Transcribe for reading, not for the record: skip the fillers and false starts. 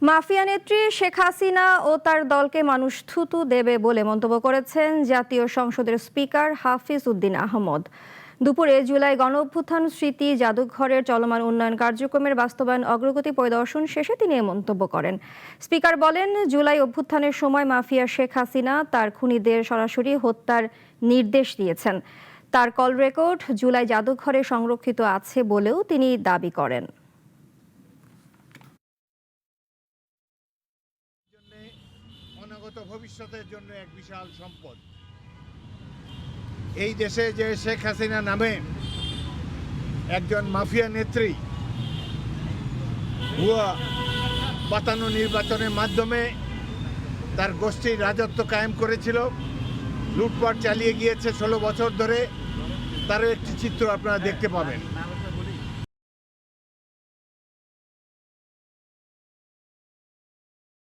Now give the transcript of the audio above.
Mafia নেত্রী শেখ হাসিনা ও তার দলকে মানুষ থুতু দেবে বলে মন্তব্য করেছেন জাতীয় সংসদের স্পিকার হাফিজ উদ্দিন আহমদ। দুপুরে জুলাই গণঅভ্যুত্থান স্মৃতি জাদুঘরের চলমান উন্নয়ন কার্যক্রমের বাস্তবায়ন অগ্রগতি পরিদর্শন শেষে তিনি এ মন্তব্য করেন। স্পিকার বলেন, জুলাই অভ্যুত্থানের সময় মাফিয়া শেখ হাসিনা তার খুনিদের সরাসরি হত্যার নির্দেশ দিয়েছেন। তার কল রেকর্ড জুলাই জাদুঘরে সংরক্ষিত আছে বলেও তিনি দাবি করেন। অনাগত ভবিষ্যতের জন্য এক বিশাল সম্পদ। এই দেশে যে শেখ হাসিনা নামে একজন মাফিয়া নেত্রী ভুয়া পাতানো নির্বাচনের মাধ্যমে তার গোষ্ঠীর রাজত্ব কায়েম করেছিল, লুটপাট চালিয়ে গিয়েছে 16 বছর ধরে, তারও একটি চিত্র আপনারা দেখতে পাবেন।